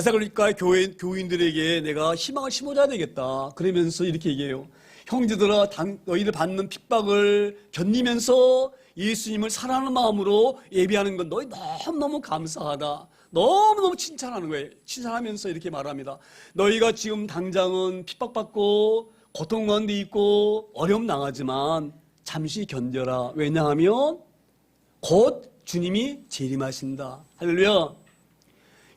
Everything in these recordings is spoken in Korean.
데살로니가 교인들에게 내가 희망을 심어줘야 되겠다. 그러면서 이렇게 얘기해요. 형제들아, 너희들 받는 핍박을 견디면서 예수님을 사랑하는 마음으로 예배하는 건 너희 너무너무 감사하다. 너무너무 칭찬하는 거예요. 칭찬하면서 이렇게 말합니다. 너희가 지금 당장은 핍박받고 고통 가운데 있고 어려움 당하지만 잠시 견뎌라. 왜냐하면 곧 주님이 재림하신다. 할렐루야.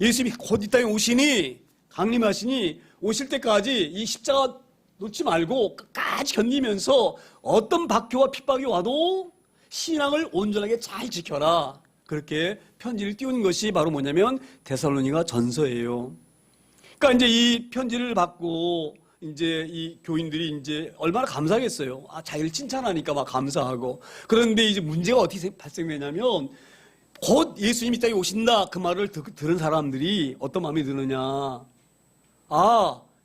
예수님이 곧 이 땅에 오시니, 강림하시니, 오실 때까지 이 십자가 놓지 말고 끝까지 견디면서 어떤 박해와 핍박이 와도 신앙을 온전하게 잘 지켜라. 그렇게 편지를 띄운 것이 바로 뭐냐면 데살로니가 전서예요. 그러니까 이제 이 편지를 받고 이제 이 교인들이 이제 얼마나 감사하겠어요. 자기를 칭찬하니까 막 감사하고. 그런데 이제 문제가 어떻게 발생되냐면 곧 예수님이 이 땅에 오신다. 그 말을 들은 사람들이 어떤 마음이 드느냐.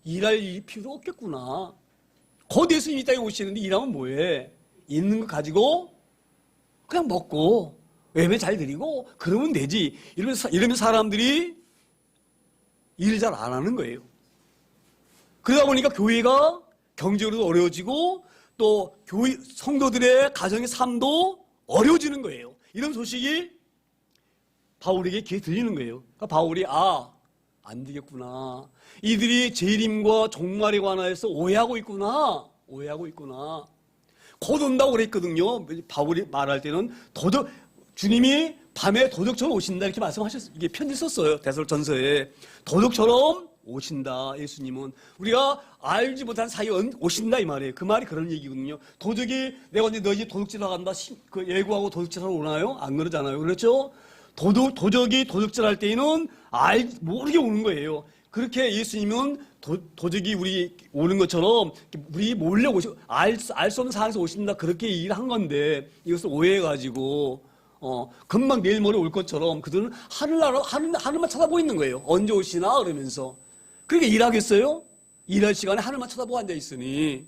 일할 일이 필요 없겠구나. 곧 예수님이 이 땅에 오시는데 일하면 뭐해? 있는 거 가지고 그냥 먹고 예배 잘 드리고 그러면 되지. 이러면 사람들이 일을 잘 안 하는 거예요. 그러다 보니까 교회가 경제적으로도 어려워지고 또 성도들의 가정의 삶도 어려워지는 거예요. 이런 소식이 바울에게 귀에 들리는 거예요. 그러니까 바울이 안 되겠구나. 이들이 재림과 종말에 관하여서 오해하고 있구나. 곧 온다고 그랬거든요. 바울이 말할 때는 주님이 밤에 도둑처럼 오신다 이렇게 말씀하셨어요. 이게 편지 썼어요. 데살로전서에. 도둑처럼 오신다. 예수님은 우리가 알지 못한 사이에 오신다 이 말이에요. 그 말이 그런 얘기거든요. 도둑이 내가 언제 너희 집 도둑질하러 간다 예고하고 도둑질하러 오나요? 안 그러잖아요. 그렇죠? 도적이 도둑질할 때에는 모르게 오는 거예요. 그렇게 예수님은 도적이 우리 오는 것처럼 우리 몰래 알 수 없는 상황에서 오신다 그렇게 얘기를 한 건데 이것을 오해해가지고 금방 내일 모레 올 것처럼 그들은 하늘만 쳐다보고 있는 거예요. 언제 오시나 그러면서. 그러니까 일하겠어요? 일할 시간에 하늘만 쳐다보고 앉아있으니.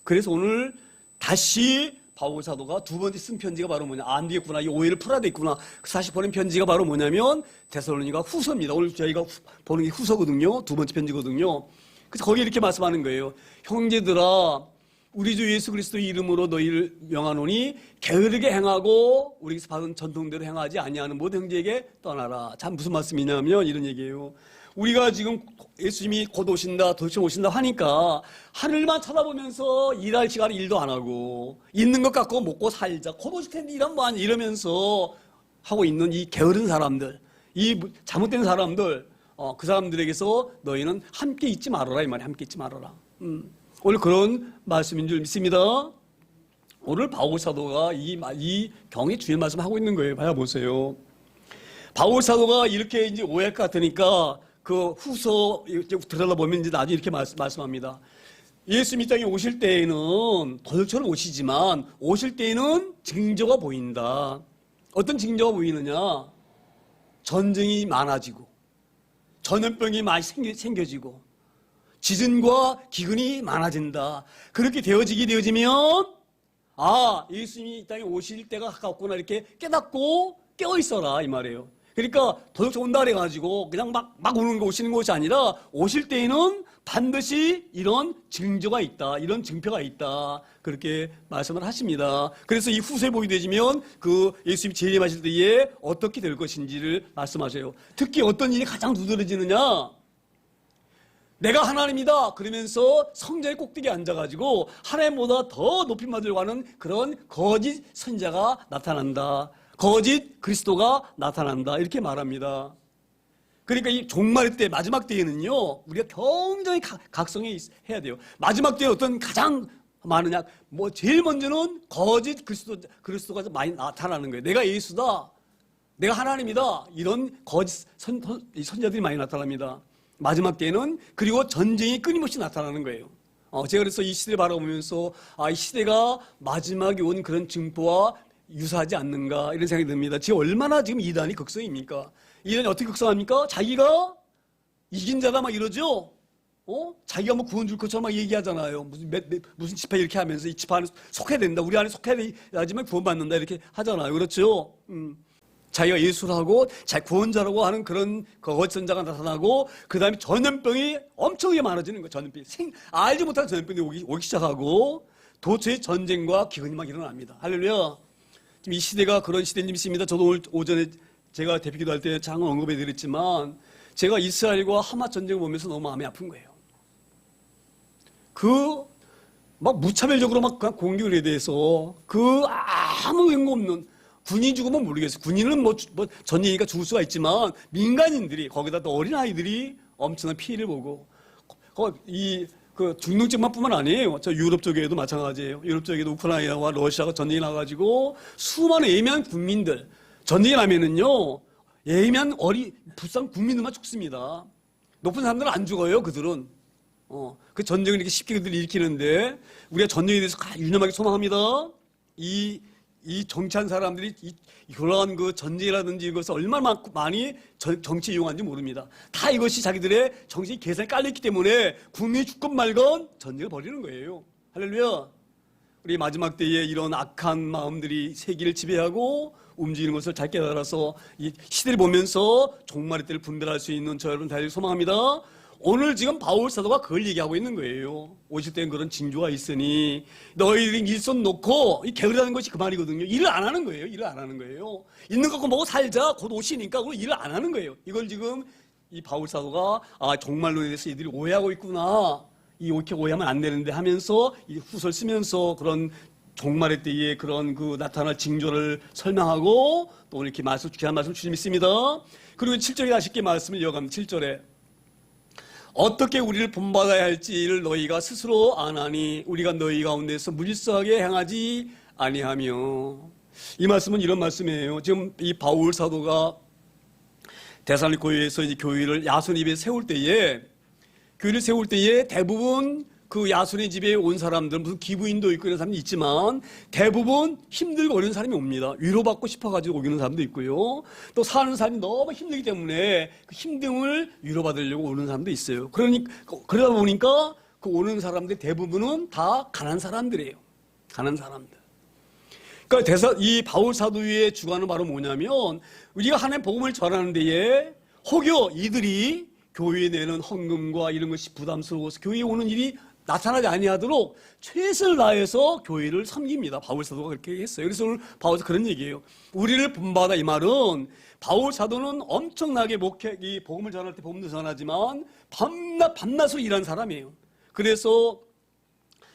그래서 오늘 다시 바울 사도가 두 번째 쓴 편지가 바로 뭐냐. 안 되겠구나. 이 오해를 풀어야 되겠구나. 다시 보낸 편지가 바로 뭐냐면 데살로니가 후서입니다. 오늘 저희가 보는 게 후서거든요. 두 번째 편지거든요. 그래서 거기에 이렇게 말씀하는 거예요. 형제들아, 우리 주 예수 그리스도의 이름으로 너희를 명하노니 게으르게 행하고 우리에게서 받은 전통대로 행하지 아니하는 모든 형제에게 떠나라. 참 무슨 말씀이냐면 이런 얘기예요. 우리가 지금 예수님이 곧 오신다, 도대체 오신다 하니까 하늘만 쳐다보면서 일할 시간에 일도 안 하고 있는 것 갖고 먹고 살자. 곧 오실 텐데 일하면 뭐하냐 이러면서 하고 있는 이 게으른 사람들, 이 잘못된 사람들, 그 사람들에게서 너희는 함께 있지 말아라 이 말이야. 함께 있지 말아라. 오늘 그런 말씀인 줄 믿습니다. 오늘 바울 사도가 이 경의 주의 말씀하고 있는 거예요. 봐야 보세요. 바울 사도가 이렇게 이제 오해할 것 같으니까 그 후서 들여다보면 이제 나중에 이렇게 말씀합니다. 예수님이 이 땅에 오실 때에는 도둑처럼 오시지만 오실 때에는 징조가 보인다. 어떤 징조가 보이느냐? 전쟁이 많아지고 전염병이 많이 생겨지고 지진과 기근이 많아진다. 그렇게 되어지면 예수님이 이 땅에 오실 때가 가깝구나 이렇게 깨닫고 깨어있어라 이 말이에요. 그러니까 도둑 온다 그래가지고 그냥 막 오시는 것이 아니라 오실 때에는 반드시 이런 징조가 있다. 이런 증표가 있다. 그렇게 말씀을 하십니다. 그래서 이 후세 보게 되시면 그 예수님이 재림하실 때에 어떻게 될 것인지를 말씀하셔요. 특히 어떤 일이 가장 두드러지느냐? 내가 하나님이다 그러면서 성전의 꼭대기에 앉아가지고 하나님보다 더 높임 받으려고 하는 그런 거짓 선지자가 나타난다. 거짓 그리스도가 나타난다. 이렇게 말합니다. 그러니까 이 종말 때 마지막 때에는요 우리가 굉장히 각성해야 돼요. 마지막 때에 어떤 가장 많으냐? 제일 먼저는 거짓 그리스도가 많이 나타나는 거예요. 내가 예수다. 내가 하나님이다. 이런 거짓 선지자들이 많이 나타납니다. 마지막 때에는 그리고 전쟁이 끊임없이 나타나는 거예요. 제가 그래서 이 시대를 바라보면서 이 시대가 마지막에 온 그런 증거와 유사하지 않는가 이런 생각이 듭니다. 지금 얼마나 지금 이단이 극성입니까? 이단이 어떻게 극성합니까? 자기가 이긴 자다 막 이러죠. 자기가 구원 줄 것처럼 막 얘기하잖아요. 무슨 지파 이렇게 하면서 이 지파 안에 속해야 된다. 우리 안에 속해야 되지만 구원받는다 이렇게 하잖아요. 그렇죠? 자기가 예수라고 자기 구원자라고 하는 그런 거짓 선자가 나타나고 그 다음에 전염병이 엄청나게 많아지는 거예요. 전염병이 알지 못하는 전염병이 오기 시작하고 도처에 전쟁과 기근이 막 일어납니다. 할렐루야. 지금 이 시대가 그런 시대인 줄 믿습니다. 저도 오늘 오전에 제가 대피 기도할 때 잠깐 언급해 드렸지만 제가 이스라엘과 하마 전쟁을 보면서 너무 마음이 아픈 거예요. 막 무차별적으로 막 공격에 대해서 아무 근거 없는 군인 죽으면 모르겠어요. 군인은 뭐 전쟁이니까 죽을 수가 있지만 민간인들이 거기다 또 어린아이들이 엄청난 피해를 보고 중동지역만뿐만 아니에요. 저 유럽 쪽에도 마찬가지예요. 유럽 쪽에도 우크라이나와 러시아가 전쟁이 나가지고 수많은 예민한 국민들 전쟁이 나면은요 예민한 불쌍한 국민들만 죽습니다. 높은 사람들은 안 죽어요. 그들은 그 전쟁을 이렇게 쉽게 그들이 일으키는데 우리가 전쟁에 대해서 유념하게 소망합니다. 이 정치한 사람들이 그러한 그 전쟁이라든지 이것을 얼마나 많이 정치에 이용하는지 모릅니다. 다 이것이 자기들의 정치 계산에 깔려있기 때문에 국민이 죽건 말건 전쟁을 벌이는 거예요. 할렐루야. 우리 마지막 때에 이런 악한 마음들이 세계를 지배하고 움직이는 것을 잘 깨달아서 이 시대를 보면서 종말의 때를 분별할 수 있는 저 여러분 다들 소망합니다. 오늘 지금 바울 사도가 그걸 얘기하고 있는 거예요. 오실 때는 그런 징조가 있으니 너희들이 일손 놓고 게으르다는 것이 그 말이거든요. 일을 안 하는 거예요. 일을 안 하는 거예요. 있는 거 먹고 살자. 곧 오시니까 그걸 일을 안 하는 거예요. 이걸 지금 이 바울 사도가 종말론에 대해서 이들이 오해하고 있구나. 이렇게 오해하면 안 되는데 하면서 이 후설 쓰면서 그런 종말의 때에 그런 나타날 징조를 설명하고 또 오늘 이렇게 귀한 말씀 주님 있습니다. 그리고 7절에 다시 이렇게 말씀을 이어갑니다. 7절에 어떻게 우리를 본받아야 할지를 너희가 스스로 아나니 우리가 너희 가운데서 무질서하게 행하지 아니하며. 이 말씀은 이런 말씀이에요. 지금 이 바울 사도가 데살로니가 교회에서 이제 교회를 야손 입에 세울 때에 대부분 그 야손의 집에 온 사람들 무슨 기부인도 있고 이런 사람도 있지만 대부분 힘들고 어려운 사람이 옵니다. 위로받고 싶어가지고 오기는 사람도 있고요. 또 사는 사람이 너무 힘들기 때문에 그 힘듦을 위로받으려고 오는 사람도 있어요. 그러다 보니까 그 오는 사람들 대부분은 다 가난한 사람들이에요. 가난한 사람들. 그러니까 이 바울 사도의 주관은 바로 뭐냐면 우리가 하나님 복음을 전하는 데에 혹여 이들이 교회에 내는 헌금과 이런 것이 부담스러워서 교회에 오는 일이 나타나지 아니하도록 최선을 다해서 교회를 섬깁니다. 바울 사도가 그렇게 했어요. 그래서 오늘 바울 사도 그런 얘기예요. 우리를 본받아 이 말은 바울 사도는 엄청나게 이 복음을 전할 때 복음도 전하지만 밤낮으로 일하는 사람이에요. 그래서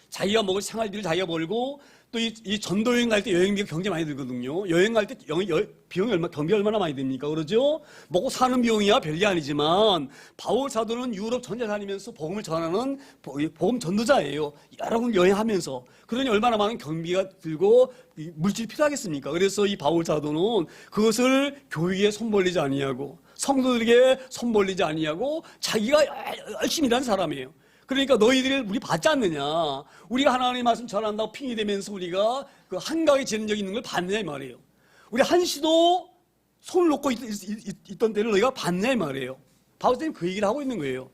자기가 먹을 생활비를 자기가 벌고 또 이 전도 여행 갈 때 여행비가 굉장히 많이 들거든요. 여행 갈 때 경비 얼마나 많이 듭니까? 그러죠? 먹고 사는 비용이야 별게 아니지만 바울 사도는 유럽 전체 다니면서 복음을 전하는 복음 전도자예요. 여러 군 여행하면서. 그러니 얼마나 많은 경비가 들고 물질이 필요하겠습니까? 그래서 이 바울 사도는 그것을 교회에 손벌리지 아니하고 성도들에게 손벌리지 아니하고 자기가 열심히 일하는 사람이에요. 그러니까 너희들이 우리 받지 않느냐. 우리가 하나님의 말씀 전한다고 핑이 되면서 우리가 그 한강에 지는 적이 있는 걸 받느냐 이 말이에요. 우리 한시도 손을 놓고 있던 때를 너희가 받느냐 이 말이에요. 바울 선생님 그 얘기를 하고 있는 거예요.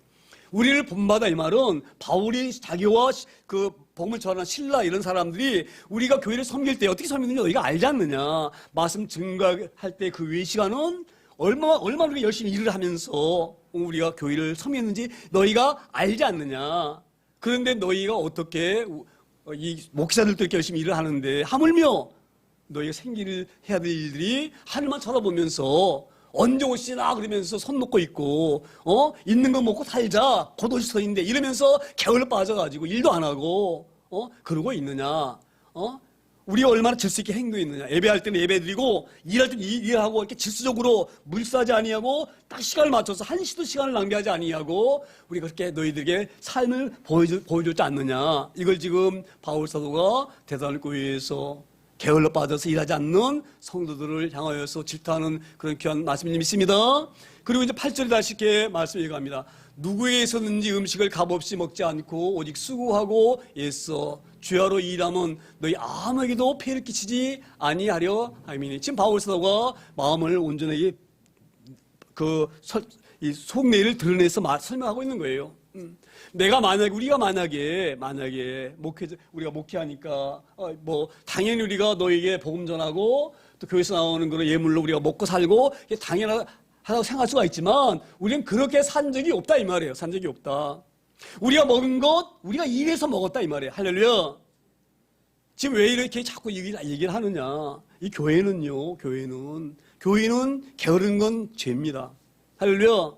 우리를 본받아 이 말은 바울이 자기와 그 복음을 전하는 신라 이런 사람들이 우리가 교회를 섬길 때 어떻게 섬기는지 너희가 알지 않느냐. 말씀 증거할 때 그 외의 시간은 얼마나 우리가 열심히 일을 하면서 우리가 교회를 섬겼는지 너희가 알지 않느냐. 그런데 너희가 어떻게 이 목사들도 이렇게 열심히 일을 하는데 하물며 너희가 생기를 해야 될 일들이 하늘만 쳐다보면서 언제 오시나 그러면서 손 놓고 있고 있는 거 먹고 살자 곧 오실 서 있는데 이러면서 게을러 빠져가지고 일도 안 하고 그러고 있느냐. 우리가 얼마나 질수 있게 행동했느냐. 예배할 때는 예배 드리고 일할 때는 일하고 이렇게 질서적으로 물싸지 아니하고 딱 시간을 맞춰서 한시도 시간을 낭비하지 아니하고 우리가 그렇게 너희들에게 삶을 보여줬지 않느냐. 이걸 지금 바울 사도가 데살로니가 교회에서 게을러 빠져서 일하지 않는 성도들을 향하여서 질타하는 그런 귀한 말씀이 있습니다. 그리고 이제 8절에 다시 이렇게 말씀을 얘기합니다. 누구에게서든지 음식을 값없이 먹지 않고 오직 수고하고 애써 주야로 일하면 너희 아무에게도 폐를 끼치지 아니하려 함이니. 지금 바울 사도가 마음을 온전하게 이 속내를 드러내서 설명하고 있는 거예요. 우리가 만약에 우리가 목회하니까 당연히 우리가 너에게 복음 전하고 또 교회에서 나오는 그런 예물로 우리가 먹고 살고 이게 당연하다고 생각할 수가 있지만 우리는 그렇게 산 적이 없다 이 말이에요. 산 적이 없다. 우리가 먹은 것 우리가 일해서 먹었다 이 말이에요. 할렐루야. 지금 왜 이렇게 자꾸 얘기를 하느냐. 이 교회는요. 교회는 게으른 건 죄입니다. 할렐루야.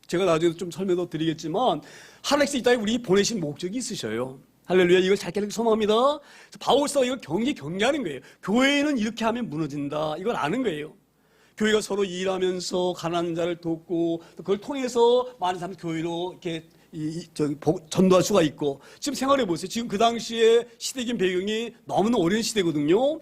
제가 나중에 좀 설명도 드리겠지만 하나님께서 이 땅에 우리 보내신 목적이 있으셔요. 할렐루야. 이걸 잘 깨닫기 소망합니다. 바울서 이걸 경계하는 거예요. 교회는 이렇게 하면 무너진다. 이걸 아는 거예요. 교회가 서로 일하면서 가난한 자를 돕고 그걸 통해서 많은 사람 교회로 이렇게 전도할 수가 있고 지금 생각해 보세요. 지금 그 당시에 시대적인 배경이 너무나 오랜 시대거든요.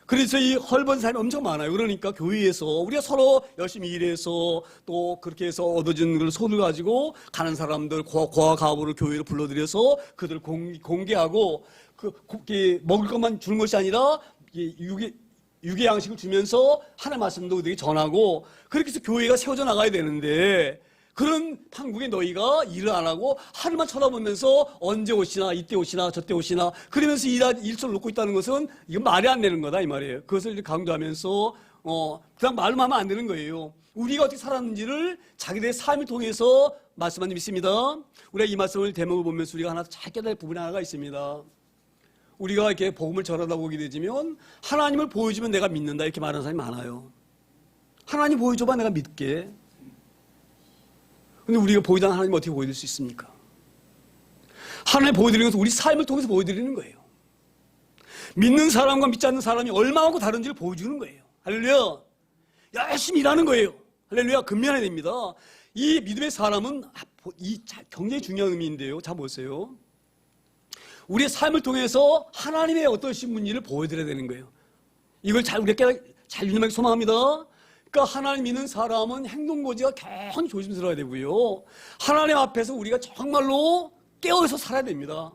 그래서 이 헐벗은 사람이 엄청 많아요. 그러니까 교회에서 우리가 서로 열심히 일해서 또 그렇게 해서 얻어진 걸 손을 가지고 가는 사람들 고아 가부를 교회로 불러들여서 그들 공개하고 먹을 것만 주는 것이 아니라 유괴 양식을 주면서 하나님의 말씀도 그들에게 전하고 그렇게 해서 교회가 세워져 나가야 되는데 그런 판국에 너희가 일을 안 하고 하루만 쳐다보면서 언제 오시나 이때 오시나 저때 오시나 그러면서 일처를 놓고 있다는 것은 이건 말이 안 되는 거다 이 말이에요. 그것을 강조하면서 그냥 말로만 하면 안 되는 거예요. 우리가 어떻게 살았는지를 자기들의 삶을 통해서 말씀하는 믿습니다. 우리가 이 말씀을 대목을 보면서 우리가 하나 잘 깨달을 부분이 하나가 있습니다. 우리가 이렇게 복음을 전하다 보게 되지만 하나님을 보여주면 내가 믿는다 이렇게 말하는 사람이 많아요. 하나님 보여줘봐 내가 믿게. 근데 우리가 보이지 않는 하나님 어떻게 보여드릴 수 있습니까? 하나님 보여드리는 것은 우리 삶을 통해서 보여드리는 거예요. 믿는 사람과 믿지 않는 사람이 얼마만큼 다른지를 보여주는 거예요. 할렐루야. 열심히 일하는 거예요. 할렐루야. 근면해야 됩니다. 이 믿음의 사람은 굉장히 중요한 의미인데요. 자 보세요. 우리의 삶을 통해서 하나님의 어떠신 분인지를 보여드려야 되는 거예요. 이걸 우리가 잘 유념하기 소망합니다. 그러니까 하나님 믿는 사람은 행동거지가 굉장히 조심스러워야 되고요. 하나님 앞에서 우리가 정말로 깨어서 살아야 됩니다.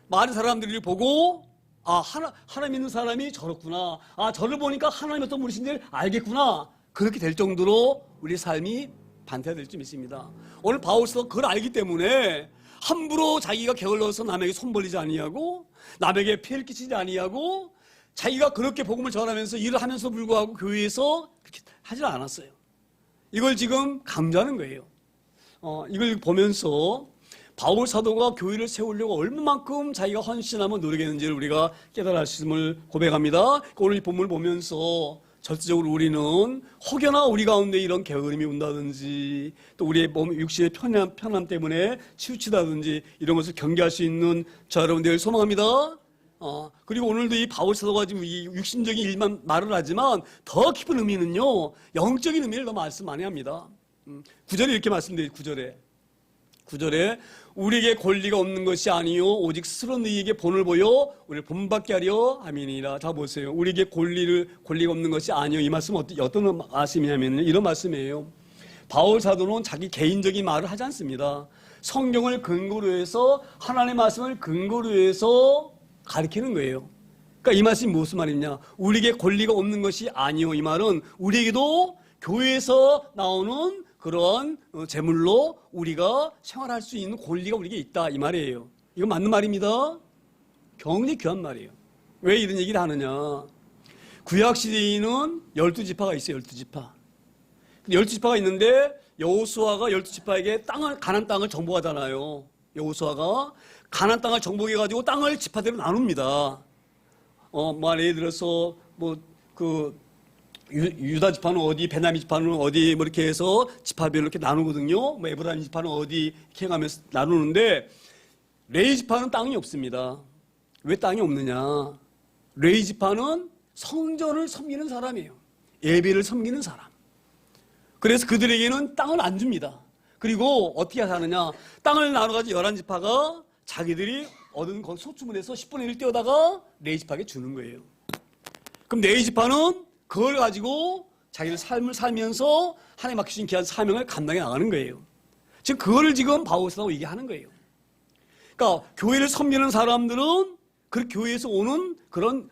많은 사람들이 보고 하나님 믿는 사람이 저렇구나. 저를 보니까 하나님 어떤 분이신지를 알겠구나. 그렇게 될 정도로 우리 삶이 반태가 될 줄 믿습니다. 오늘 바울서도 그걸 알기 때문에 함부로 자기가 게을러서 남에게 손 벌리지 아니하고 남에게 피해를 끼치지 아니하고 자기가 그렇게 복음을 전하면서 일을 하면서 불구하고 교회에서 그렇게 하지 않았어요. 이걸 지금 강조하는 거예요. 이걸 보면서 바울 사도가 교회를 세우려고 얼마만큼 자기가 헌신하며 노력했는지를 우리가 깨달을 수 있음을 고백합니다. 오늘 이 본문을 보면서 절대적으로 우리는 혹여나 우리 가운데 이런 게으름이 온다든지 또 우리의 몸 육신의 편함 때문에 치우치다든지 이런 것을 경계할 수 있는 저 여러분들 소망합니다. 그리고 오늘도 이 바울 사도가 지금 이 육신적인 일만 말을 하지만 더 깊은 의미는요 영적인 의미를 더 말씀 많이 합니다. 9절에 이렇게 말씀드려요. 9절에 우리에게 권리가 없는 것이 아니요 오직 스스로 너희에게 본을 보여 우리를 본받게 하려 함이니라. 자 보세요. 우리에게 권리가 없는 것이 아니요. 이 말씀은 어떤 말씀이냐면 이런 말씀이에요. 바울 사도는 자기 개인적인 말을 하지 않습니다. 성경을 근거로 해서 하나님의 말씀을 근거로 해서 가르치는 거예요. 그러니까 이 말씀이 무슨 말이냐. 우리에게 권리가 없는 것이 아니요. 이 말은 우리에게도 교회에서 나오는 그러한 재물로 우리가 생활할 수 있는 권리가 우리에게 있다 이 말이에요. 이거 맞는 말입니다. 굉장히 귀한 말이에요. 왜 이런 얘기를 하느냐. 구약시대에는 12지파가 있어요. 12지파. 12지파가 있는데 여호수아가 12지파에게 가나안 땅을 정복하잖아요. 여호수아가 가나안 땅을 정복해가지고 땅을 지파대로 나눕니다. 예를 들어서 유다 지파는 어디, 베냐민 지파는 어디, 이렇게 해서 지파별로 이렇게 나누거든요. 에브라임 지파는 어디, 이렇게 해가면서 나누는데, 레위 지파는 땅이 없습니다. 왜 땅이 없느냐? 레위 지파는 성전을 섬기는 사람이에요. 예배를 섬기는 사람. 그래서 그들에게는 땅을 안 줍니다. 그리고 어떻게 하느냐? 땅을 나눠가지고 11지파가 자기들이 얻은 소축을 해서 10분의 1 떼어다가 레위 지파에게 주는 거예요. 그럼 레위 지파는 그걸 가지고 자기의 삶을 살면서 하나님 맡기신 귀한 사명을 감당해 나가는 거예요. 지금 그거를 지금 바울 사도가 얘기하는 거예요. 그러니까 교회를 섬기는 사람들은 그 교회에서 오는 그런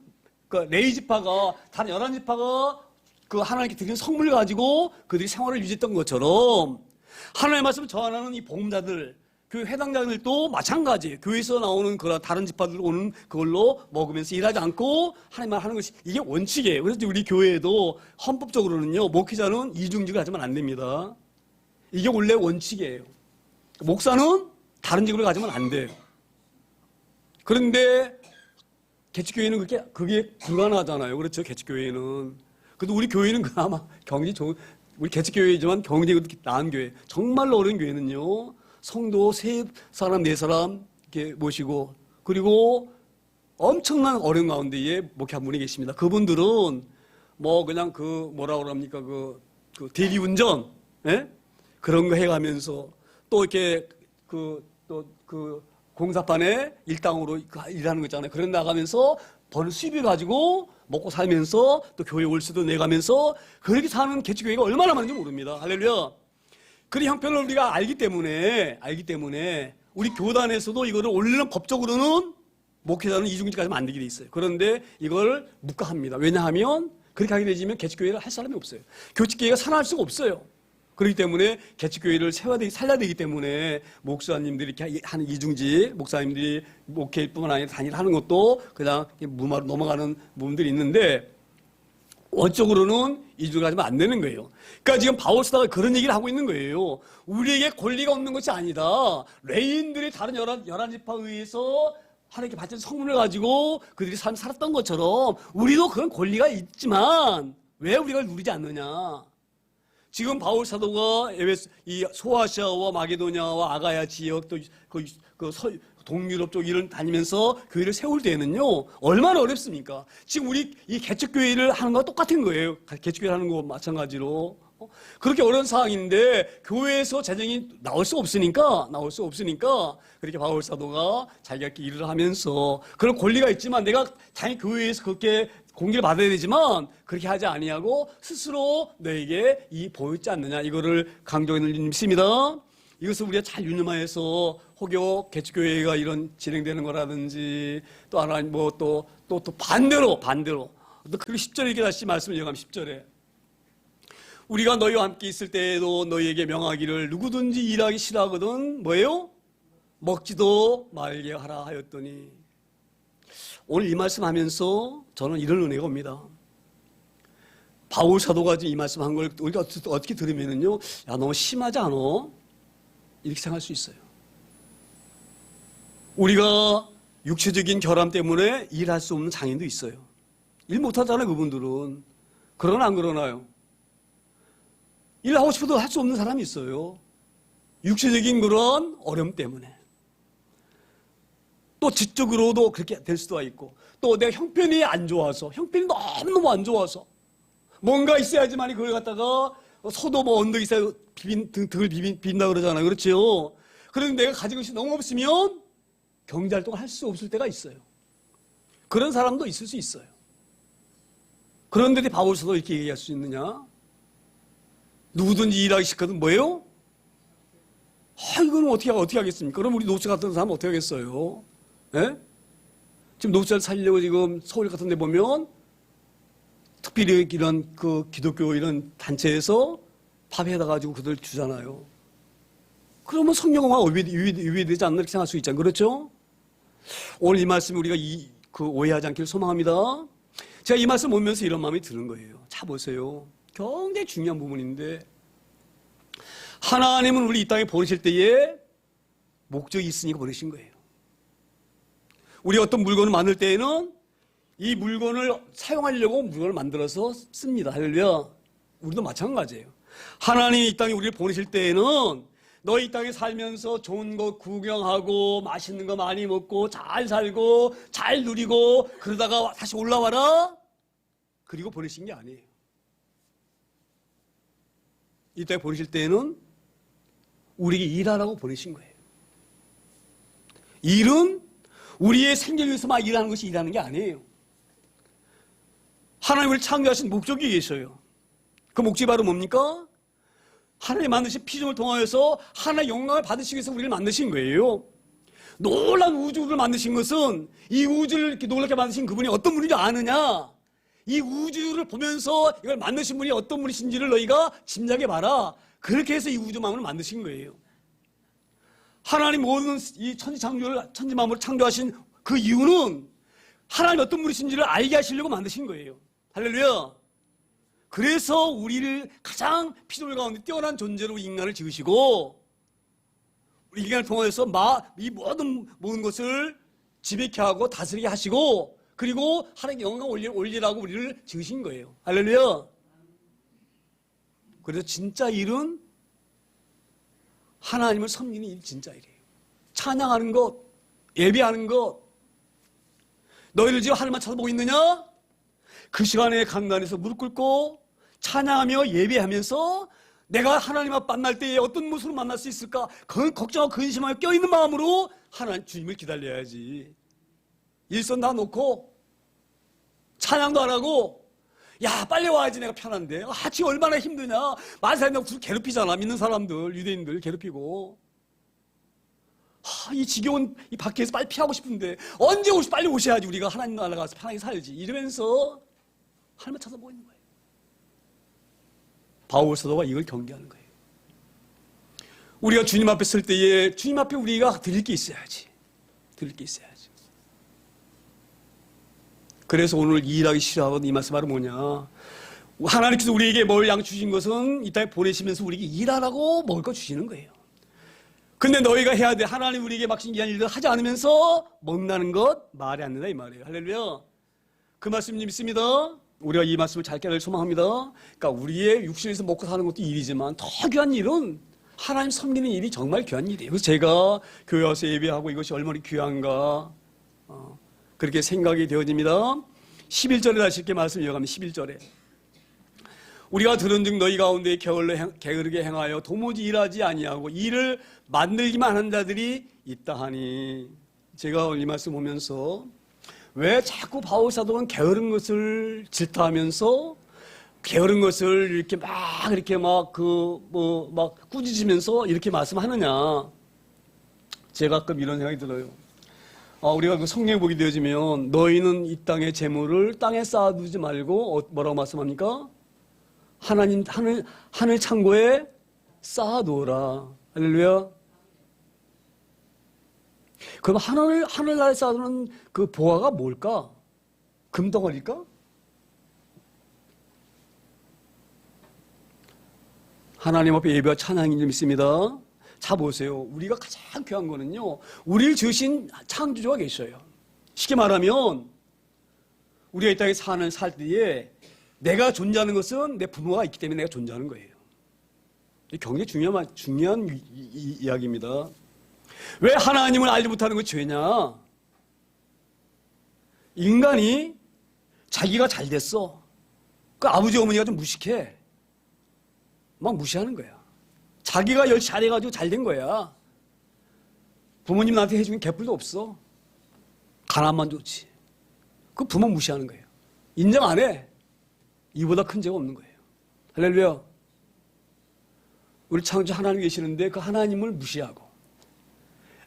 레위 지파가 다른 11지파가 그 하나님께 드린 성물을 가지고 그들이 생활을 유지했던 것처럼 하나님의 말씀을 전하는 이 복음자들 교회 회당장들도 마찬가지예요. 교회에서 나오는 그런 다른 집파들 오는 그걸로 먹으면서 일하지 않고 하나님만 하는 것이 이게 원칙이에요. 그래서 우리 교회에도 헌법적으로는요, 목회자는 이중직을 하지만 안 됩니다. 이게 원래 원칙이에요. 목사는 다른 직업을 가지면 안 돼요. 그런데 개척교회는 그게 불가능하잖아요. 그렇죠? 개척교회는. 그래도 우리 교회는 그나마 경제 좋은, 우리 개척교회이지만 경제가 나은 교회. 정말로 어려운 교회는요, 성도 3사람, 4사람 이렇게 모시고, 그리고 엄청난 어려운 가운데에 목회한 분이 계십니다. 그분들은 뭐 그냥 뭐라고 합니까? 대리운전, 예? 그런 거 해가면서 또 이렇게 공사판에 일당으로 일하는 거 있잖아요. 그런 나가면서 버는 수입을 가지고 먹고 살면서 또 교회 올 수도 내가면서 그렇게 사는 개척교회가 얼마나 많은지 모릅니다. 할렐루야. 그 형편을 우리가 알기 때문에 우리 교단에서도 이거를 원래는 법적으로는 목회자는 이중직까지 만들게 돼 있어요. 그런데 이걸 묵과합니다. 왜냐하면 그렇게 하게 되면 개척교회를 할 사람이 없어요. 교칙교회가 살아날 수가 없어요. 그렇기 때문에 개척교회를 살려야 되기 때문에 목사님들이 이렇게 하는 이중직, 목사님들이 목회일 뿐만 아니라 단일 하는 것도 그냥 무마로 넘어가는 부분들이 있는데 원적으로는 이중을 하면 안 되는 거예요. 그러니까 지금 바울 사도가 그런 얘기를 하고 있는 거예요. 우리에게 권리가 없는 것이 아니다. 레인들이 다른 11지파에 의해서 하나님께 받은 성문을 가지고 그들이 살았던 것처럼 우리도 그런 권리가 있지만 왜 우리가 누리지 않느냐. 지금 바울 사도가 이 소아시아와 마게도냐와 아가야 지역 또 동유럽 쪽 일을 다니면서 교회를 세울 때에는요 얼마나 어렵습니까? 지금 우리 이 개척교회를 하는 거와 똑같은 거예요. 개척교회를 하는 거와 마찬가지로 그렇게 어려운 상황인데 교회에서 재정이 나올 수 없으니까 그렇게 바울 사도가 자기가 이렇게 일을 하면서 그런 권리가 있지만 내가 당연히 교회에서 그렇게 공개를 받아야 되지만 그렇게 하지 아니하고 스스로 너에게 이 보였지 않느냐 이거를 강조하는 있습니다. 이것을 우리가 잘 유념하여서 혹여 개척교회가 이런 진행되는 거라든지 또 하나 또 반대로 그리고 10절에 이렇게 다시 말씀을 이어가면 10절에 우리가 너희와 함께 있을 때에도 너희에게 명하기를 누구든지 일하기 싫어하거든 뭐예요? 먹지도 말게 하라 하였더니 오늘 이 말씀하면서 저는 이런 은혜가 옵니다. 바울 사도가 이 말씀한 걸 우리가 어떻게 들으면은요, 야 너무 심하지 않아? 이렇게 생각할 수 있어요. 우리가 육체적인 결함 때문에 일할 수 없는 장인도 있어요. 일 못하잖아요, 그분들은. 그러나 안 그러나요? 일하고 싶어도 할 수 없는 사람이 있어요. 육체적인 그런 어려움 때문에. 또 지적으로도 그렇게 될 수도 있고 또 내가 형편이 안 좋아서 형편이 너무너무 안 좋아서 뭔가 있어야지만이 그걸 갖다가 소도 뭐 언덕 있어야 등을 비빈다 그러잖아요. 그렇죠? 그런데 내가 가진 것이 너무 없으면 경제활동을 할 수 없을 때가 있어요. 그런 사람도 있을 수 있어요. 그런데 바울서도 이렇게 얘기할 수 있느냐? 누구든지 일하기 싫거든 뭐예요? 이건 어떻게 하겠습니까? 그럼 우리 노치 같은 사람 어떻게 하겠어요? 예? 지금 노치를 살려고 지금 서울 같은 데 보면 특별히 이런 기독교 이런 단체에서 밥해다 가지고 그들 주잖아요. 그러면 성경과 위배되지 않나 이렇게 생각할 수 있잖아요. 그렇죠? 오늘 이 말씀 우리가 오해하지 않기를 소망합니다. 제가 이 말씀 보면서 이런 마음이 드는 거예요. 자 보세요. 굉장히 중요한 부분인데 하나님은 우리 이 땅에 보내실 때에 목적이 있으니까 보내신 거예요. 우리 어떤 물건을 만들 때에는 이 물건을 사용하려고 물건을 만들어서 씁니다. 할렐루야. 우리도 마찬가지예요. 하나님이 이 땅에 우리를 보내실 때에는 너희 이 땅에 살면서 좋은 거 구경하고 맛있는 거 많이 먹고 잘 살고 잘 누리고 그러다가 다시 올라와라 그리고 보내신 게 아니에요. 이 땅에 보내실 때에는 우리에게 일하라고 보내신 거예요. 일은 우리의 생계를 위해서 막 일하는 것이 일하는 게 아니에요. 하나님을 창조하신 목적이 계셔요. 그 목적이 바로 뭡니까? 하나님 만드신 피조물을 통하여서 하나님의 영광을 받으시기 위해서 우리를 만드신 거예요. 놀라운 우주를 만드신 것은 이 우주를 이렇게 놀랍게 만드신 그분이 어떤 분인지 아느냐? 이 우주를 보면서 이걸 만드신 분이 어떤 분이신지를 너희가 짐작해봐라. 그렇게 해서 이 우주 만물을 만드신 거예요. 하나님 모든 이 천지 만물을 창조하신 그 이유는 하나님 어떤 분이신지를 알게 하시려고 만드신 거예요. 할렐루야. 그래서 우리를 가장 피조물 가운데 뛰어난 존재로 인간을 지으시고 우리 인간을 통해서 이 모든 것을 지배케 하고 다스리게 하시고 그리고 하나님께 영광 올리라고 우리를 지으신 거예요. 할렐루야. 그래서 진짜 일은 하나님을 섬기는 일이 진짜 일이에요. 찬양하는 것, 예배하는 것. 너희들 지금 하늘만 쳐다보고 있느냐? 그 시간에 강단에서 무릎 꿇고 찬양하며 예배하면서 내가 하나님 앞 만날 때에 어떤 모습으로 만날 수 있을까? 걱정하고 근심하며 껴있는 마음으로 하나님 주님을 기다려야지. 일선 다 놓고 찬양도 안 하고 야 빨리 와야지 내가 편한데 지금 얼마나 힘드냐. 많은 사람들 괴롭히잖아. 믿는 사람들 유대인들 괴롭히고 이 지겨운 이 밖에서 빨리 피하고 싶은데 언제 빨리 오셔야지 우리가 하나님 나라 가서 편하게 살지 이러면서 하나님을 찾아보고 있는 거예요. 바울 사도가 이걸 경계하는 거예요. 우리가 주님 앞에 설 때에 주님 앞에 우리가 드릴 게 있어야지. 드릴 게 있어야지. 그래서 오늘 일하기 싫어하거든 이 말씀 바로 뭐냐. 하나님께서 우리에게 뭘 양주신 것은 이 땅에 보내시면서 우리에게 일하라고 먹을 거 주시는 거예요. 근데 너희가 해야 돼. 하나님 우리에게 막신 귀한 일을 하지 않으면서 먹는다는 것 말이 안 된다 이 말이에요. 할렐루야. 그 말씀 믿습니다. 우리가 이 말씀을 잘 깨달을 소망합니다. 그러니까 우리의 육신에서 먹고 사는 것도 일이지만 더 귀한 일은 하나님 섬기는 일이 정말 귀한 일이에요. 그래서 제가 교회 와서 예배하고 이것이 얼마나 귀한가 그렇게 생각이 되어집니다. 11절에 다시 이렇게 말씀을 이어가면 11절에 우리가 들은즉 너희 가운데 게으르게 행하여 도무지 일하지 아니하고 일을 만들기만 하는 자들이 있다 하니 제가 이 말씀 보면서 왜 자꾸 바울 사도는 게으른 것을 질타하면서 게으른 것을 이렇게 막 꾸짖으면서 이렇게 말씀하느냐. 제가 가끔 이런 생각이 들어요. 우리가 그 성경에 보게 되어지면 너희는 이 땅의 재물을 땅에 쌓아두지 말고 뭐라고 말씀합니까? 하나님 하늘 창고에 쌓아놓으라. 할렐루야. 그럼 하늘나라에 쌓아두는 그 보화가 뭘까? 금덩어리일까? 하나님 앞에 예배와 찬양인 줄 믿습니다. 자 보세요. 우리가 가장 귀한 거는요. 우리를 지으신 창조주가 계셔요. 쉽게 말하면 우리가 이 땅에 살 때에 내가 존재하는 것은 내 부모가 있기 때문에 내가 존재하는 거예요. 굉장히 중요한 이야기입니다. 왜 하나님을 알지 못하는 것이 죄냐? 인간이 자기가 잘 됐어. 그 아버지 어머니가 좀 무식해. 막 무시하는 거야. 자기가 열심히 잘해가지고 잘 된 거야. 부모님 나한테 해주는 개뿔도 없어. 가난만 좋지. 그 부모 무시하는 거예요. 인정 안 해. 이보다 큰 죄가 없는 거예요. 할렐루야. 우리 창조 하나님 계시는데 그 하나님을 무시하고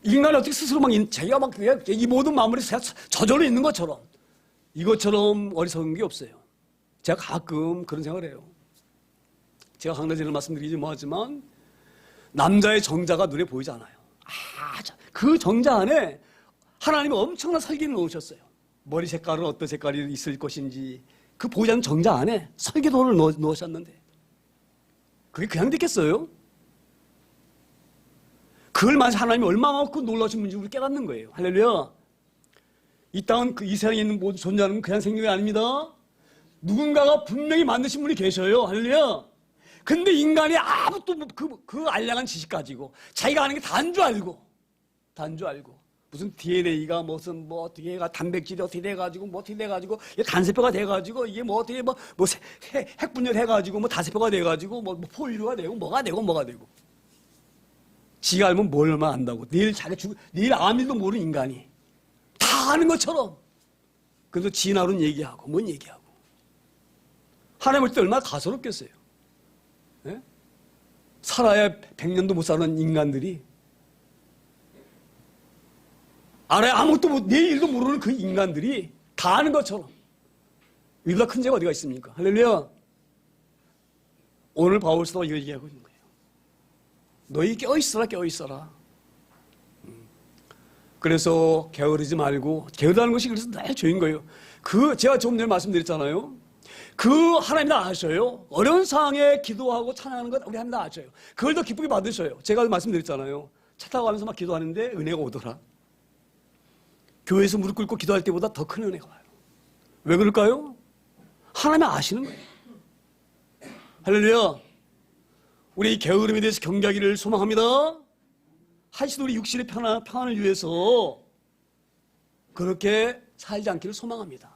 인간이 어떻게 스스로 자기가 이 모든 만물이 저절로 있는 것처럼 이것처럼 어리석은 게 없어요. 제가 가끔 그런 생각을 해요. 제가 강단에서 말씀드리지 뭐하지만 남자의 정자가 눈에 보이지 않아요. 그 정자 안에 하나님이 엄청난 설계를 넣으셨어요. 머리 색깔은 어떤 색깔이 있을 것인지 그 보이지 않는 정자 안에 설계도를 넣으셨는데 그게 그냥 됐겠어요? 그걸 만약 하나님이 얼마나 놀라신 분인지 우리 깨닫는 거예요. 할렐루야. 이 땅은 이 세상에 있는 모든 존재하는 건 그냥 생긴 게 아닙니다. 누군가가 분명히 만드신 분이 계셔요. 할렐루야. 근데 인간이 아무것도 그 알량한 지식 가지고 자기가 아는 게 다인 줄 알고 무슨 DNA가 무슨 어떻게 해가 단백질이 어떻게 돼가지고 어떻게 돼가지고 단세포가 돼가지고 이게 어떻게 핵분열 해가지고 다세포가 돼가지고 포유류가 되고 뭐가 되고 지가 알면 뭘만 안다고 내일 아무 일도 모르는 인간이 다 아는 것처럼 그래서 진화론 얘기하고 뭔 얘기하고 하나님 볼 때 얼마나 가소롭겠어요. 네? 살아야 100년도 못 사는 인간들이 알아야 아무것도 내 일도 모르는 그 인간들이 다 아는 것처럼 이보다 큰 죄가 어디가 있습니까? 할렐루야. 오늘 바울 사도가 이거 얘기하고 있는 거예요. 너희 깨어있어라. 그래서 게으르지 말고, 게으르다는 것이 그래서 날 죄인 거예요. 제가 조금 전에 말씀드렸잖아요. 하나님 다 아셔요. 어려운 상황에 기도하고 찬양하는 것 우리 하나님 다 아셔요. 그걸 더 기쁘게 받으셔요. 제가 말씀드렸잖아요. 차 타고 가면서 막 기도하는데 은혜가 오더라. 교회에서 무릎 꿇고 기도할 때보다 더 큰 은혜가 와요. 왜 그럴까요? 하나님이 아시는 거예요. 할렐루야. 우리 이 게으름에 대해서 경계하기를 소망합니다. 한시도 우리 육신의 평안을 위해서 그렇게 살지 않기를 소망합니다.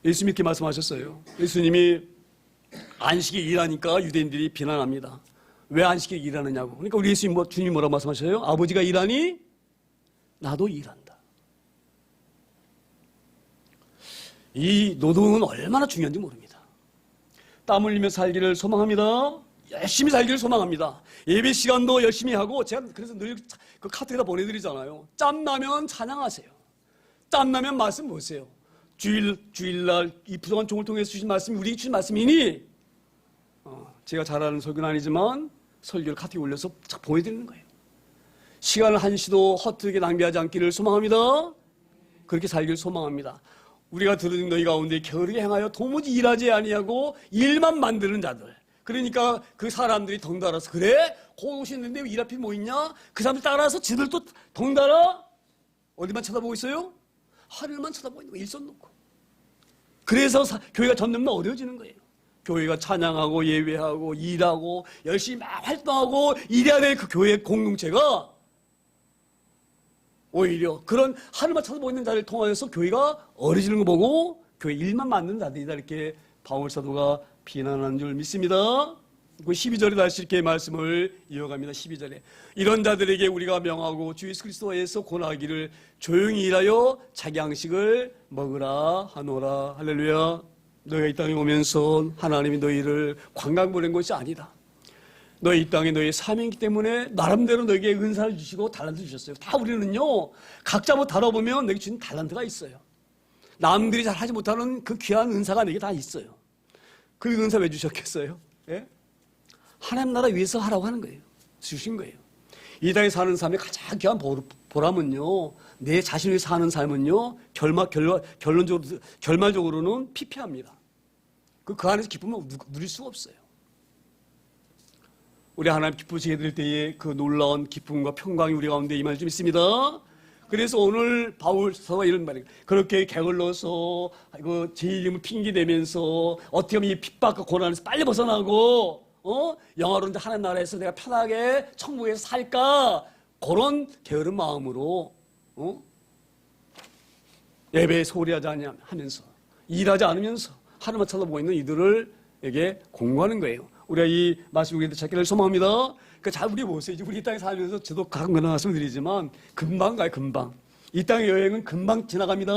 예수님이 이렇게 말씀하셨어요. 예수님이 안식에 일하니까 유대인들이 비난합니다. 왜 안식에 일하느냐고. 그러니까 우리 주님이 뭐라고 말씀하셔요? 아버지가 일하니 나도 일한다. 이 노동은 얼마나 중요한지 모릅니다. 땀 흘리며 살기를 소망합니다. 열심히 살기를 소망합니다. 예배 시간도 열심히 하고, 제가 그래서 늘 그 카톡에다 보내드리잖아요. 짬나면 찬양하세요. 짬나면 말씀 보세요. 주일날 이 부정한 종을 통해서 주신 말씀이 우리에게 주신 말씀이니, 제가 잘 아는 설교는 아니지만 설교를 카톡에 올려서 쫙 보여드리는 거예요. 시간을 한시도 허투루게 낭비하지 않기를 소망합니다. 그렇게 살기를 소망합니다. 우리가 들은 너희 가운데 게으르게 행하여 도무지 일하지 아니하고 일만 만드는 자들, 그러니까 그 사람들이 덩달아서, 그래? 거기 오시는데 왜 일 앞에 뭐 있냐? 그 사람들 따라서 지들도 덩달아 어디만 쳐다보고 있어요? 하늘만 쳐다보고 있는 거예요. 일손 놓고. 그래서 교회가 점점 더 어려워지는 거예요. 교회가 찬양하고 예배하고 일하고 열심히 막 활동하고 이래야 될 그 교회 공동체가 오히려 그런 하늘만 쳐다보고 있는 자를 통하여서 교회가 어려지는 거 보고 교회 일만 만드는 자들이다, 이렇게 바울 사도가 비난한 줄 믿습니다. 그 12절에 다시 이렇게 말씀을 이어갑니다. 12절에 이런 자들에게 우리가 명하고 주 예수 그리스도에서 권하기를 조용히 일하여 자기 양식을 먹으라 하노라. 할렐루야. 너희가 이 땅에 오면서 하나님이 너희를 관광 보낸 것이 아니다. 너희 이 땅에 너희의 사명이기 때문에 나름대로 너희에게 은사를 주시고 달란트 주셨어요. 다 우리는요, 각자 뭐 다뤄보면 내게 주신 달란트가 있어요. 남들이 잘 하지 못하는 그 귀한 은사가 내게 다 있어요. 그 은사 왜 주셨겠어요? 예? 하나님 나라 위해서 하라고 하는 거예요. 주신 거예요. 이 땅에 사는 삶의 가장 귀한 보람은요, 내 자신을 사는 삶은요, 결말적으로는 피폐합니다. 그 안에서 기쁨을 누릴 수가 없어요. 우리 하나님 기쁘시게 될 때에 그 놀라운 기쁨과 평강이 우리 가운데 임할 줄 믿습니다. 그래서 오늘 바울 사도가 이런 말이에요. 그렇게 게을러서 제 이름을 핑계대면서 어떻게 하면 이 핍박과 고난에서 빨리 벗어나고 영화로는 하나님 나라에서 내가 편하게 천국에서 살까, 그런 게으른 마음으로 예배에 소홀히 하지 않으면서 일하지 않으면서 하나님만 쳐다보고 있는 이들에게 공부하는 거예요. 우리가 이 말씀을 우리한테 찾기를 소망합니다. 그러니까 잘 우리 보세요. 이제 우리 이 땅에 살면서 저도 가끔 그런 말씀드리지만 금방 가요, 금방. 이 땅의 여행은 금방 지나갑니다.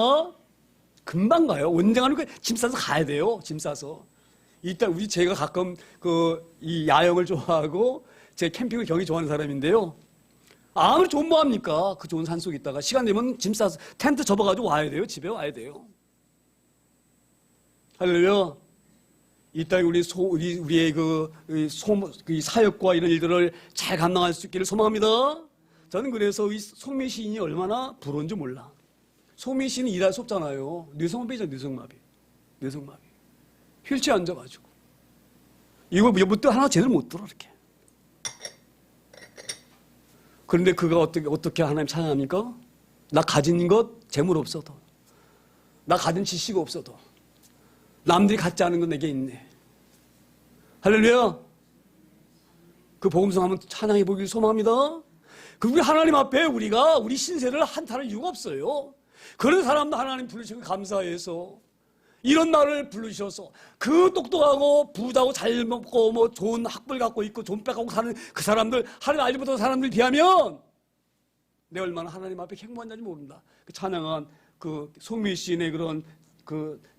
금방 가요. 언젠가는 짐 싸서 가야 돼요. 짐 싸서. 이 땅 제가 가끔 이 야영을 좋아하고 제 캠핑을 경히 좋아하는 사람인데요. 아무리 좋은 뭐 합니까? 그 좋은 산 속에 있다가 시간 되면 짐 싸서 텐트 접어가지고 와야 돼요. 집에 와야 돼요. 할렐루야. 이 땅에 우리의 이 사역과 이런 일들을 잘 감당할 수 있기를 소망합니다. 저는 그래서 이 송미 시인이 얼마나 부러운지 몰라. 송미 시인은 일할 수 없잖아요. 뇌성마비죠, 뇌성마비. 휠체어 앉아가지고. 이거 뭐 하나 제대로 못 들어, 이렇게. 그런데 그가 어떻게 하나님 찬양합니까? 나 가진 것 재물 없어도, 나 가진 지식 없어도, 남들이 갖지 않은 건 내게 있네. 할렐루야. 그 복음성 한번 찬양해 보길 소망합니다. 우리 하나님 앞에 우리 신세를 한탄할 이유가 없어요. 그런 사람도 하나님 부르시고 감사해서 이런 날을 부르셔서 그 똑똑하고 부자고 잘 먹고 뭐 좋은 학벌 갖고 있고 좋은 백 갖고 사는 그 사람들, 하나님 알지 못하는 사람들 비하면 내가 얼마나 하나님 앞에 행복한 자인지 모른다. 그 찬양한 송미 시인의 그런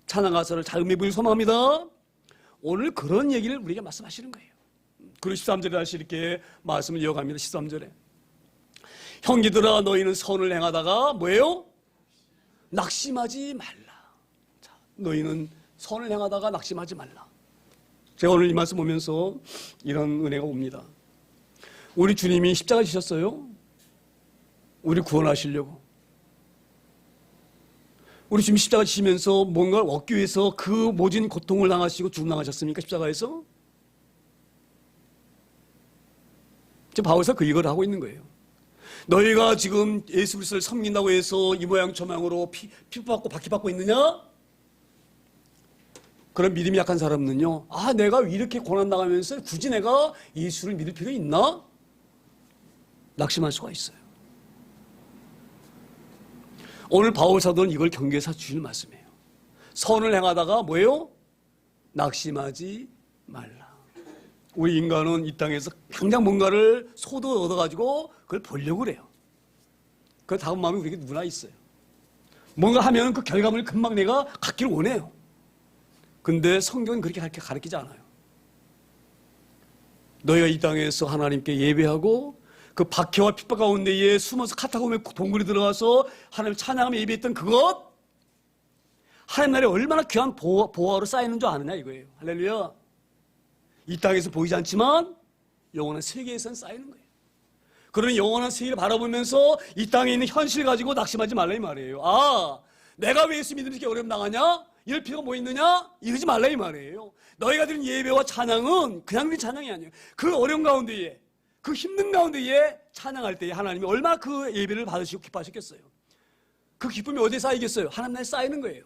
찬양 가사를 잘 음해 보길 소망합니다. 오늘 그런 얘기를 우리에게 말씀하시는 거예요. 그리고 13절에 다시 이렇게 말씀을 이어갑니다. 13절에 형제들아 너희는 선을 행하다가 뭐예요? 낙심하지 말라. 자, 너희는 선을 행하다가 낙심하지 말라. 제가 오늘 이 말씀 보면서 이런 은혜가 옵니다. 우리 주님이 십자가 지셨어요. 우리 구원하시려고. 우리 주님 십자가 지시면서 뭔가를 얻기 위해서 그 모진 고통을 당하시고 죽음당하셨습니까? 십자가에서? 지금 바울서 그 이걸 하고 있는 거예요. 너희가 지금 예수 그리스도를 섬긴다고 해서 이 모양 저 모양으로 핍박받고 박해받고 있느냐? 그런 믿음이 약한 사람은요, 내가 이렇게 고난당하면서 굳이 내가 예수를 믿을 필요 있나? 낙심할 수가 있어요. 오늘 바울 사도는 이걸 경계에서 주시는 말씀이에요. 선을 행하다가 뭐예요? 낙심하지 말라. 우리 인간은 이 땅에서 당장 뭔가를 소득 얻어가지고 그걸 보려고 그래요. 그 다음 마음이 우리에게 누구나 있어요. 뭔가 하면 그 결과물을 금방 내가 갖기를 원해요. 근데 성경은 그렇게 가르치지 않아요. 너희가 이 땅에서 하나님께 예배하고 그 박해와 핍박 가운데에 숨어서 카타콤에 동굴에 들어가서 하나님을 찬양하며 예배했던 그것, 하나님 나라에 얼마나 귀한 보화로 쌓이는 줄 아느냐 이거예요. 할렐루야. 이 땅에서 보이지 않지만 영원한 세계에서는 쌓이는 거예요. 그런 영원한 세계를 바라보면서 이 땅에 있는 현실 가지고 낙심하지 말라 이 말이에요. 내가 왜 예수 믿으면 이렇게 어려움 당하냐? 이럴 필요가 뭐 있느냐? 이러지 말라 이 말이에요. 너희가 드린 예배와 찬양은 그냥 드린 찬양이 아니에요. 그 어려운 가운데에, 그 힘든 가운데에 찬양할 때에 하나님이 얼마나 그 예배를 받으시고 기뻐하셨겠어요. 그 기쁨이 어디에 쌓이겠어요? 하나님 나라에 쌓이는 거예요.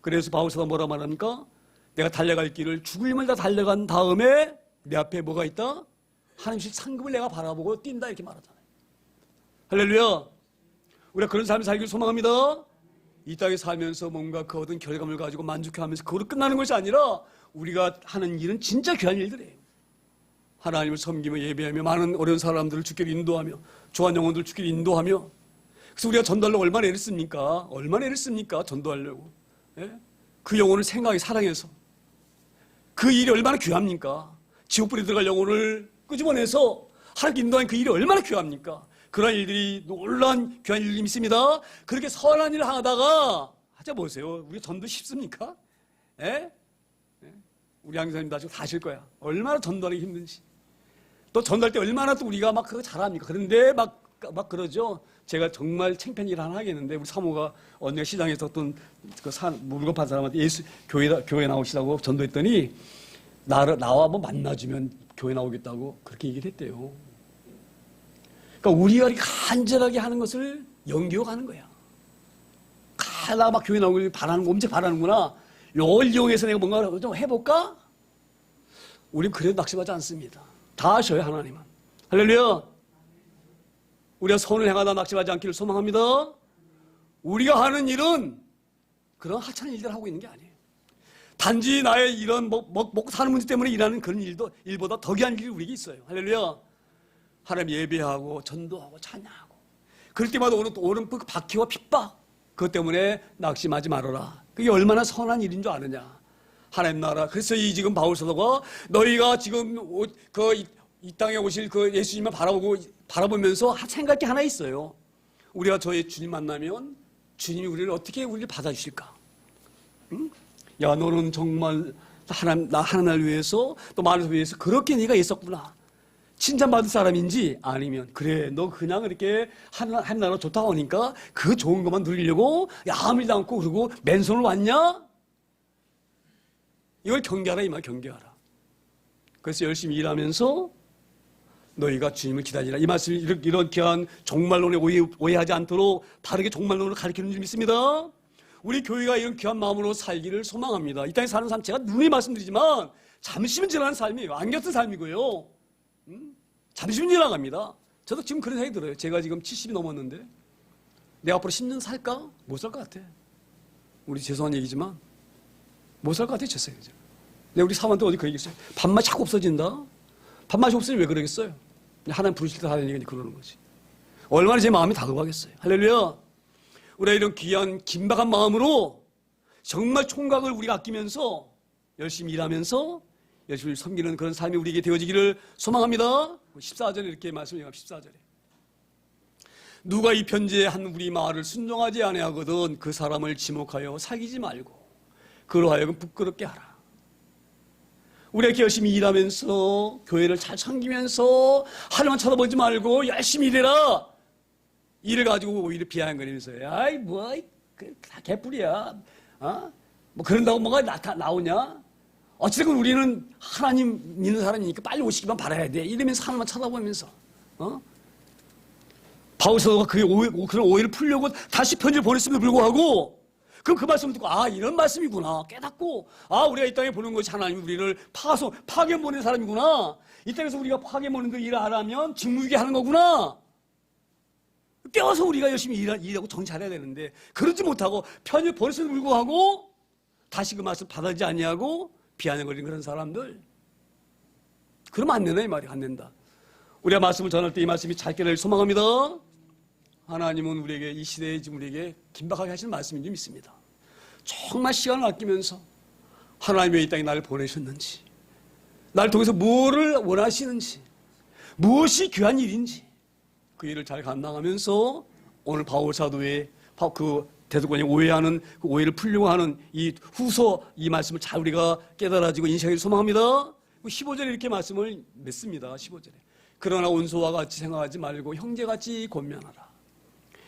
그래서 바울사도 뭐라 말합니까? 내가 달려갈 길을 죽음을 다 달려간 다음에 내 앞에 뭐가 있다? 하나님의 상급을 내가 바라보고 뛴다 이렇게 말하잖아요. 할렐루야. 우리가 그런 삶을 살기를 소망합니다. 이 땅에 살면서 뭔가 그 얻은 결과물을 가지고 만족해하면서 그걸로 끝나는 것이 아니라 우리가 하는 일은 진짜 귀한 일들이에요. 하나님을 섬기며 예배하며 많은 어려운 사람들을 주께로 인도하며 좋아하는 영혼들을 주께로 인도하며, 그래서 우리가 전도하려고 얼마나 애를 씁니까? 얼마나 애를 씁니까? 전도하려고. 예? 그 영혼을 생각해 사랑해서 그 일이 얼마나 귀합니까? 지옥불에 들어갈 영혼을 끄집어내서 하나님께 인도하는 그 일이 얼마나 귀합니까? 그런 일들이 놀라운 귀한 일이 있습니다. 그렇게 선한 일을 하다가 하자 보세요. 우리 전도 쉽습니까? 예? 우리 양사님 다 아실 거야. 얼마나 전도하기 힘든지. 또 전도할 때 얼마나 또 우리가 막 그거 잘합니까? 그런데 막 그러죠. 제가 정말 창피한 일 하나 하겠는데, 우리 사모가 언니가 시장에서 어떤 물건 판 사람한테 교회 나오시라고 전도했더니 나와 한번 만나주면 교회 나오겠다고 그렇게 얘기를 했대요. 그러니까 우리가 이렇게 간절하게 하는 것을 연기하고 가는 거야. 나 막 교회 나오길 바라는 거, 엄청 바라는구나. 이걸 이용해서 내가 뭔가 좀 해볼까? 우린 그래도 낙심하지 않습니다. 다 아셔요, 하나님은. 할렐루야. 우리가 선을 행하다 낙심하지 않기를 소망합니다. 우리가 하는 일은 그런 하찮은 일들을 하고 있는 게 아니에요. 단지 나의 이런 먹고 사는 문제 때문에 일하는 그런 일보다 더 귀한 일이 우리에게 있어요. 할렐루야. 하나님 예배하고 전도하고 찬양하고 그럴 때마다 오는 그 박해와 핍박, 그것 때문에 낙심하지 말아라. 그게 얼마나 선한 일인 줄 아느냐. 하나님 나라. 그래서 이 지금 바울 사도가 너희가 지금 이 땅에 오실 그 예수님을 바라보면서 생각할 게 하나 있어요. 우리가 저의 주님 만나면 주님이 우리를 받아주실까? 응? 야, 너는 정말 나 하나님을 위해서 또 많은 위해서 그렇게 네가 있었구나. 칭찬받을 사람인지, 아니면 그래 너 그냥 이렇게 하나님 나라 좋다고 하니까 그 좋은 것만 누리려고 아무 일도 않고 그러고 맨손으로 왔냐? 이걸 경계하라 이 말, 경계하라. 그래서 열심히 일하면서 너희가 주님을 기다리라. 이 말씀을 이런 귀한 종말론에 오해하지 않도록 바르게 종말론을 가르치는 줄 믿습니다. 우리 교회가 이런 귀한 마음으로 살기를 소망합니다. 이 땅에 사는 삶, 제가 누누이 말씀드리지만 잠시만 지나가는 삶이에요. 안개 같은 삶이고요. 잠시만 지나갑니다. 저도 지금 그런 생각이 들어요. 제가 지금 70이 넘었는데 내가 앞으로 10년 살까? 못 살 것 같아. 우리 죄송한 얘기지만 못 살 것 같아요. 제 생각에. 내가 우리 사모한테 어디 그 얘기했어요. 밥맛이 자꾸 없어진다. 밥맛이 없으면 왜 그러겠어요? 하나님 부르실 때 하는 얘기는 그러는 거지. 얼마나 제 마음이 다급하겠어요. 할렐루야. 우리가 이런 귀한 긴박한 마음으로 정말 총각을 우리가 아끼면서 열심히 일하면서 열심히 섬기는 그런 삶이 우리에게 되어지기를 소망합니다. 14절에 이렇게 말씀해요. 14절에 누가 이 편지에 한 우리 말을 순종하지 아니하거든 그 사람을 지목하여 사귀지 말고 그로 하여금 부끄럽게 하라. 우리가 이렇게 열심히 일하면서 교회를 잘 섬기면서 하나님만 쳐다보지 말고 열심히 일해라. 이를 가지고 오히려 비아냥거리면서 아이 다 개뿔이야. 뭐 그런다고 뭐가 나오냐? 어쨌든 우리는 하나님 믿는 사람이니까 빨리 오시기만 바라야 돼. 이러면서 하나님만 쳐다보면서 바울 사도가 그런 오해를 풀려고 다시 편지를 보냈음에도 불구하고 그럼 그 말씀을 듣고 이런 말씀이구나 깨닫고 우리가 이 땅에 보는 것이 하나님이 우리를 파견 보낸 사람이구나. 이 땅에서 우리가 파견 보낸 그 일을 하라면 직무유기 하는 거구나. 깨워서 우리가 열심히 일하고 정신 차려야 되는데 그러지 못하고 편지를 보냈음에도 불구하고 다시 그 말씀 받아들이지 아니하고 비아냥거리는 그런 사람들 그러면 안 된다 이 말이 안 된다. 우리가 말씀을 전할 때 이 말씀이 잘 깨달을 소망합니다. 하나님은 우리에게 이 시대에 지금 우리에게 긴박하게 하시는 말씀인 줄 믿습니다. 정말 시간을 아끼면서 하나님이 이 땅에 나를 보내셨는지 나를 통해서 뭐를 원하시는지 무엇이 귀한 일인지 그 일을 잘 감당하면서 오늘 바울 사도의 그 대속관이 오해하는 그 오해를 풀려고 하는 이 후서 이 말씀을 잘 우리가 깨달아지고 인식하기를 소망합니다. 15절에 이렇게 말씀을 맺습니다. 15절에 그러나 원수와 같이 생각하지 말고 형제같이 권면하라.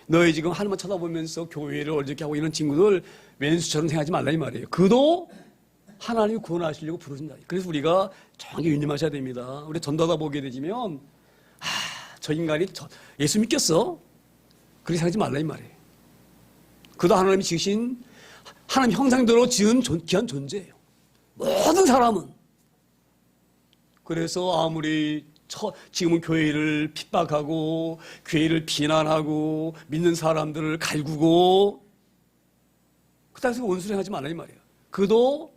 너희 지금 하나님만 쳐다보면서 교회를 어렵게 하고 이런 친구들 왼수처럼 생각하지 말라 이 말이에요. 그도 하나님이 구원하시려고 부르신다. 그래서 우리가 정확히 유념하셔야 됩니다. 우리 전도하다 보게 되면 저 인간이 예수 믿겠어? 그렇게 생각하지 말라 이 말이에요. 그도 하나님이 지으신 하나님 형상대로 지은 귀한 존재예요. 모든 사람은. 그래서 아무리 지금은 교회를 핍박하고 교회를 비난하고 믿는 사람들을 갈구고 그따위서 원수를 하지 말라 이 말이에요. 그도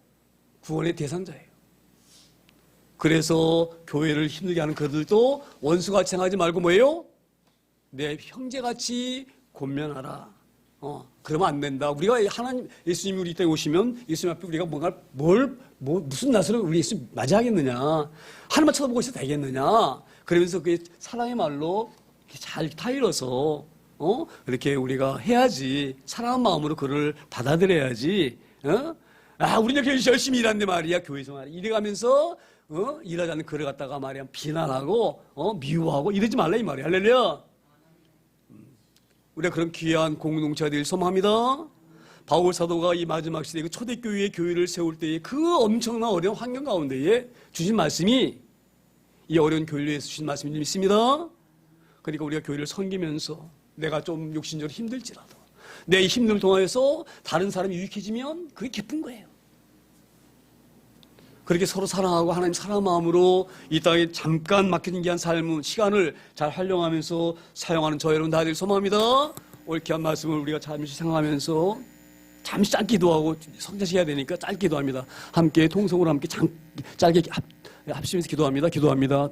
구원의 대상자예요. 그래서 교회를 힘들게 하는 그들도 원수같이 생각하지 말고 뭐예요? 내 형제같이 권면하라. 그러면 안 된다. 우리가 하나님 예수님이 우리 이 땅에 오시면 예수님 앞에 우리가 뭔가 무슨 낯으로 우리 예수 맞이하겠느냐? 하나님만 쳐다보고 있어도 되겠느냐? 그러면서 그 사랑의 말로 잘 타일러서 이렇게 우리가 해야지. 사랑한 마음으로 그를 받아들여야지. 우리는 이렇게 열심히 일하는데 말이야 교회에서 말이야. 이래가면서 일하지 않는 그를 갖다가 말이야 비난하고 미워하고 이러지 말라 이 말이야. 할렐루야. 우리가 그런 귀한 공동체가 되길 소망합니다. 바울 사도가 이 마지막 시대에 그 초대교회의 교회를 세울 때에 그 엄청난 어려운 환경 가운데에 주신 말씀이 이 어려운 교회를 위해서 주신 말씀이 좀 있습니다. 그러니까 우리가 교회를 섬기면서 내가 좀 육신적으로 힘들지라도 내 힘을 통해서 다른 사람이 유익해지면 그게 기쁜 거예요. 그렇게 서로 사랑하고 하나님 사랑한 마음으로 이 땅에 잠깐 맡겨진 귀한 삶, 시간을 잘 활용하면서 사용하는 저 여러분 다 될 소망합니다. 오늘 귀한 말씀을 우리가 잠시 생각하면서 잠시 짧게 기도하고 성자시켜야 되니까 짧게 기도합니다. 함께 통성으로 함께 짧게 합심해서 기도합니다.